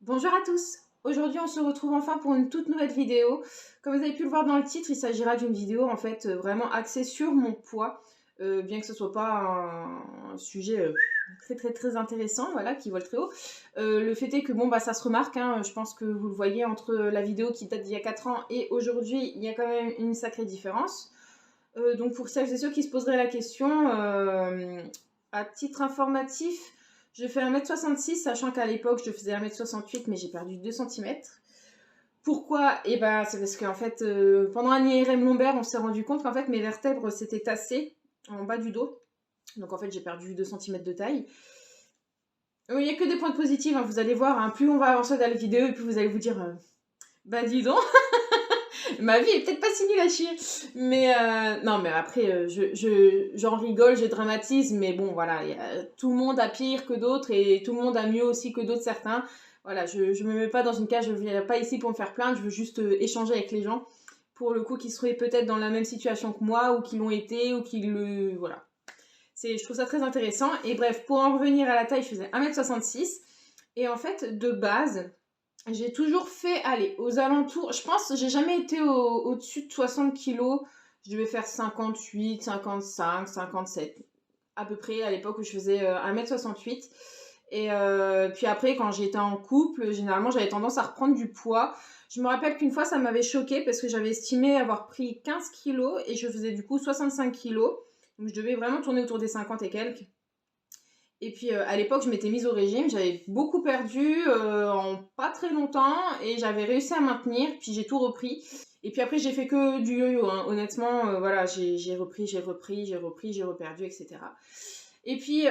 Bonjour à tous. Aujourd'hui, on se retrouve enfin pour une toute nouvelle vidéo. Comme vous avez pu le voir dans le titre, il s'agira d'une vidéo en fait vraiment axée sur mon poids, bien que ce soit pas un sujet très intéressant, voilà, qui vole très haut. Le fait est que bon bah ça se remarque, hein, je pense que vous le voyez entre la vidéo qui date d'il y a 4 ans et aujourd'hui, il y a quand même une sacrée différence. Donc pour celles et ceux qui se poseraient la question, à titre informatif, je fais 1m66, sachant qu'à l'époque je faisais 1m68, mais j'ai perdu 2 centimètres. Pourquoi? Eh ben, c'est parce qu'en fait, pendant un IRM lombaire, on s'est rendu compte qu'en fait mes vertèbres s'étaient tassées en bas du dos. Donc en fait, j'ai perdu 2 centimètres de taille. Il n'y a que des points positifs, hein, vous allez voir, hein, plus on va avancer dans la vidéo, et plus vous allez vous dire, bah dis donc, ma vie est peut-être pas si nulle à chier. Mais non, mais après, j'en rigole, je dramatise, mais bon, voilà, tout le monde a pire que d'autres et tout le monde a mieux aussi que d'autres certains. Voilà, je me mets pas dans une cage, je viens pas ici pour me faire plaindre, je veux juste échanger avec les gens, pour le coup, qui seraient peut-être dans la même situation que moi, ou qui l'ont été, ou qui le... Voilà. Je trouve ça très intéressant. Et bref, pour en revenir à la taille, je faisais 1m66. Et en fait, de base, j'ai toujours fait, allez, aux alentours, je pense, j'ai jamais été au-dessus de 60 kilos. Je devais faire 58, 55, 57, à peu près, à l'époque où je faisais 1m68. Et puis après, quand j'étais en couple, généralement, j'avais tendance à reprendre du poids. Je me rappelle qu'une fois, ça m'avait choquée parce que j'avais estimé avoir pris 15 kilos et je faisais du coup 65 kilos. Donc je devais vraiment tourner autour des 50 et quelques. Et puis à l'époque, je m'étais mise au régime, j'avais beaucoup perdu en pas très longtemps et j'avais réussi à maintenir, puis j'ai tout repris. Et puis après, j'ai fait que du yo-yo, hein. Honnêtement, voilà, j'ai repris, j'ai reperdu, etc. Et puis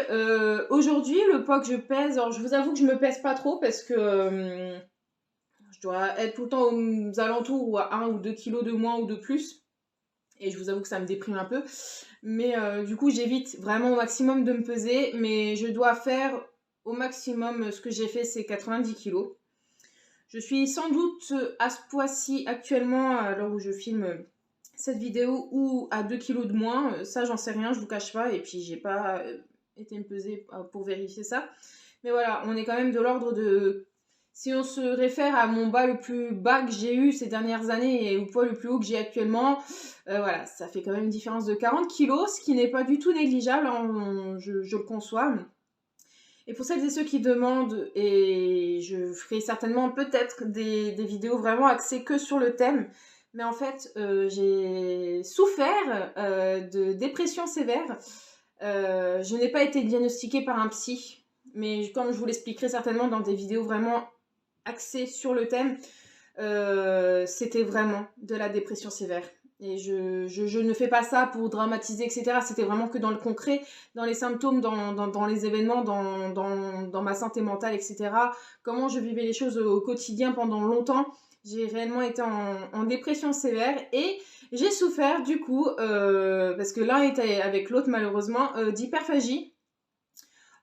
aujourd'hui, le poids que je pèse, alors je vous avoue que je me pèse pas trop parce que je dois être tout le temps aux alentours ou à 1 ou 2 kilos de moins ou de plus. Et je vous avoue que ça me déprime un peu. Mais du coup, j'évite vraiment au maximum de me peser. Mais je dois faire au maximum, ce que j'ai fait, c'est 90 kilos. Je suis sans doute à ce poids-ci actuellement, à l'heure où je filme cette vidéo, ou à 2 kilos de moins. Ça, j'en sais rien, je vous cache pas. Et puis, j'ai pas été me peser pour vérifier ça. Mais voilà, on est quand même de l'ordre de... Si on se réfère à mon bas le plus bas que j'ai eu ces dernières années et au poids le plus haut que j'ai actuellement, voilà, ça fait quand même une différence de 40 kilos, ce qui n'est pas du tout négligeable, hein, je le conçois. Et pour celles et ceux qui demandent, et je ferai certainement peut-être des vidéos vraiment axées que sur le thème, mais en fait, j'ai souffert de dépression sévère. Je n'ai pas été diagnostiquée par un psy, mais comme je vous l'expliquerai certainement dans des vidéos vraiment axées sur le thème, c'était vraiment de la dépression sévère. Et je ne fais pas ça pour dramatiser, etc. C'était vraiment que dans le concret, dans les symptômes, dans les événements, dans ma santé mentale, etc. Comment je vivais les choses au quotidien pendant longtemps. J'ai réellement été en dépression sévère et j'ai souffert du coup, parce que l'un était avec l'autre malheureusement, d'hyperphagie.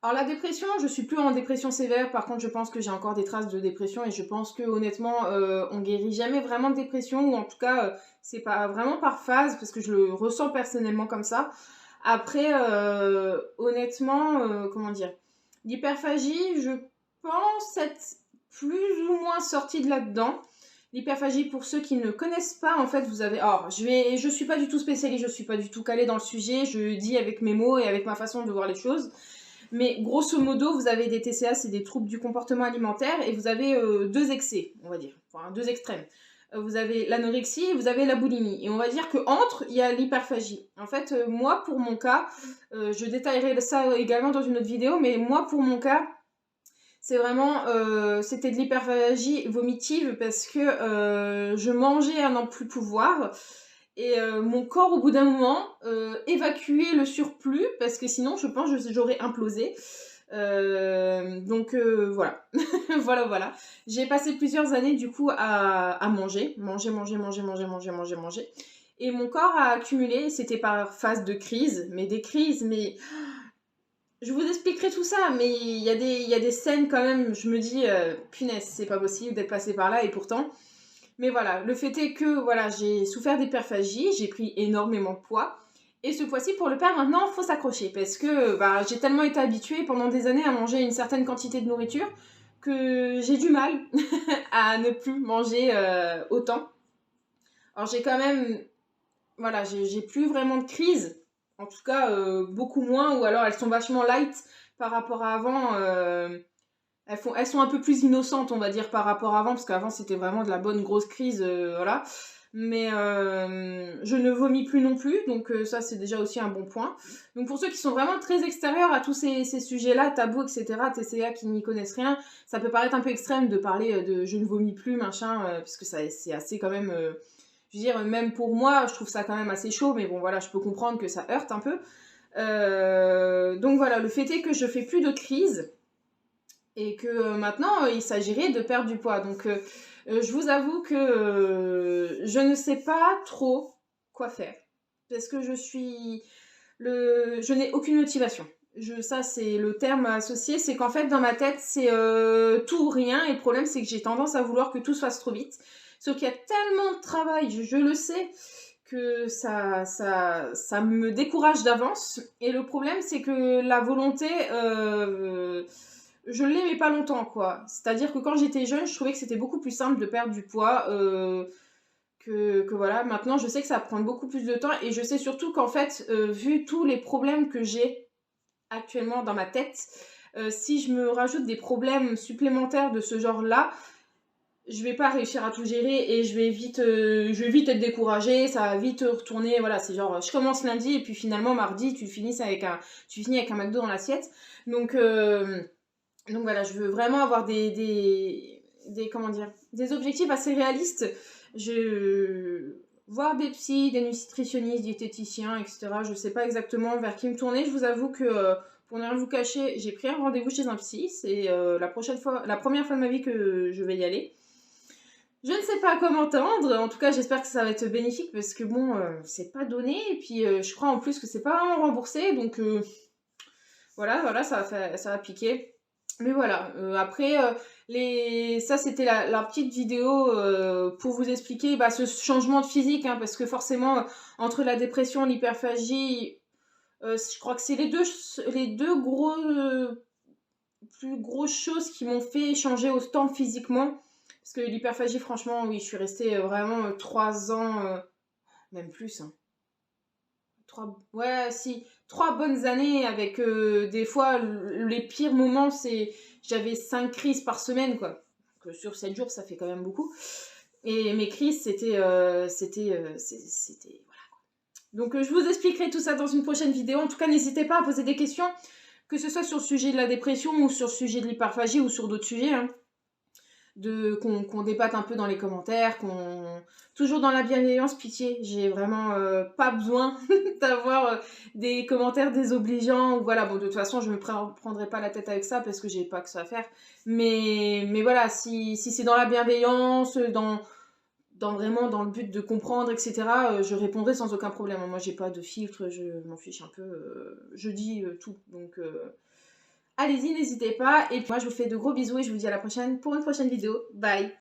Alors la dépression, je suis plus en dépression sévère, par contre je pense que j'ai encore des traces de dépression et je pense que honnêtement on guérit jamais vraiment de dépression, ou en tout cas c'est pas vraiment par phase parce que je le ressens personnellement comme ça. Après honnêtement comment dire, l'hyperphagie je pense être plus ou moins sortie de là-dedans. L'hyperphagie, pour ceux qui ne connaissent pas, en fait, vous avez... Alors, je suis pas du tout spécialiste, je suis pas du tout calée dans le sujet, je dis avec mes mots et avec ma façon de voir les choses. Mais grosso modo, vous avez des TCA, c'est des troubles du comportement alimentaire, et vous avez deux excès, on va dire, enfin deux extrêmes. Vous avez l'anorexie et vous avez la boulimie. Et on va dire qu'entre, il y a l'hyperphagie. En fait, moi, pour mon cas, je détaillerai ça également dans une autre vidéo, mais moi, pour mon cas, c'est vraiment, c'était de l'hyperphagie vomitive parce que je mangeais à n'en plus pouvoir. Et mon corps, au bout d'un moment, évacuait le surplus parce que sinon, je pense que j'aurais implosé. Donc voilà, voilà. J'ai passé plusieurs années du coup à manger. Et mon corps a accumulé, c'était par phase de crise, mais des crises, mais je vous expliquerai tout ça, mais il y a des scènes quand même, je me dis, punaise, c'est pas possible d'être passé par là, et pourtant. Mais voilà, le fait est que voilà, j'ai souffert d'hyperphagie, j'ai pris énormément de poids. Et ce poids-ci, pour le perdre maintenant, il faut s'accrocher. Parce que bah, j'ai tellement été habituée pendant des années à manger une certaine quantité de nourriture que j'ai du mal à ne plus manger autant. Alors j'ai quand même, voilà, j'ai plus vraiment de crise, en tout cas beaucoup moins, ou alors elles sont vachement light par rapport à avant. Elles sont un peu plus innocentes, on va dire, par rapport à avant, parce qu'avant c'était vraiment de la bonne grosse crise, voilà. Mais je ne vomis plus non plus, donc ça c'est déjà aussi un bon point. Donc pour ceux qui sont vraiment très extérieurs à tous ces sujets-là, tabous, etc., TCA, qui n'y connaissent rien, ça peut paraître un peu extrême de parler de je ne vomis plus, machin, parce que c'est assez quand même... je veux dire, même pour moi, je trouve ça quand même assez chaud, mais bon voilà, je peux comprendre que ça heurte un peu. Donc voilà, le fait est que je fais plus de crise, et que maintenant il s'agirait de perdre du poids. Donc je vous avoue que je ne sais pas trop quoi faire, parce que je n'ai aucune motivation. Ça c'est le terme associé, c'est qu'en fait dans ma tête c'est tout ou rien, et le problème c'est que j'ai tendance à vouloir que tout se fasse trop vite, sauf qu'il y a tellement de travail, je le sais, que ça me décourage d'avance. Et le problème c'est que la volonté, je l'ai mais pas longtemps, quoi. C'est-à-dire que quand j'étais jeune, je trouvais que c'était beaucoup plus simple de perdre du poids, que voilà. Maintenant, je sais que ça va prendre beaucoup plus de temps, et je sais surtout qu'en fait, vu tous les problèmes que j'ai actuellement dans ma tête, si je me rajoute des problèmes supplémentaires de ce genre-là, je vais pas réussir à tout gérer, et je vais vite être découragée, ça va vite retourner, voilà, c'est genre, je commence lundi, et puis finalement, mardi, tu finis avec un McDo dans l'assiette. Donc voilà, je veux vraiment avoir comment dire, des objectifs assez réalistes. Voir des psys, des nutritionnistes, diététiciens, etc. Je sais pas exactement vers qui me tourner. Je vous avoue que, pour ne rien vous cacher, j'ai pris un rendez-vous chez un psy. C'est la première fois de ma vie que je vais y aller. Je ne sais pas comment t'entendre. En tout cas, j'espère que ça va être bénéfique, parce que bon, c'est pas donné. Et puis, je crois en plus que c'est pas vraiment remboursé. Donc, voilà, ça va piquer. Mais voilà, après, ça c'était la petite vidéo pour vous expliquer ce changement de physique, hein, parce que forcément, entre la dépression et l'hyperphagie, je crois que c'est les deux plus grosses choses qui m'ont fait changer autant physiquement. Parce que l'hyperphagie, franchement, oui, je suis restée vraiment 3 ans, même plus, hein. Ouais, si, 3 bonnes années avec des fois, les pires moments, j'avais 5 crises par semaine, quoi. Donc, sur 7 jours, ça fait quand même beaucoup. Et mes crises, voilà. Donc, je vous expliquerai tout ça dans une prochaine vidéo. En tout cas, n'hésitez pas à poser des questions, que ce soit sur le sujet de la dépression, ou sur le sujet de l'hyperphagie, ou sur d'autres sujets, hein. Qu'on débatte un peu dans les commentaires, toujours dans la bienveillance, pitié, j'ai vraiment pas besoin d'avoir des commentaires désobligeants, ou voilà. Bon, de toute façon, je me prendrai pas la tête avec ça, parce que j'ai pas que ça à faire, mais voilà, si c'est dans la bienveillance, vraiment dans le but de comprendre, etc., je répondrai sans aucun problème. Moi, j'ai pas de filtre, je m'en fiche un peu, je dis tout, donc allez-y, n'hésitez pas. Et puis moi, je vous fais de gros bisous, et je vous dis à la prochaine pour une prochaine vidéo. Bye!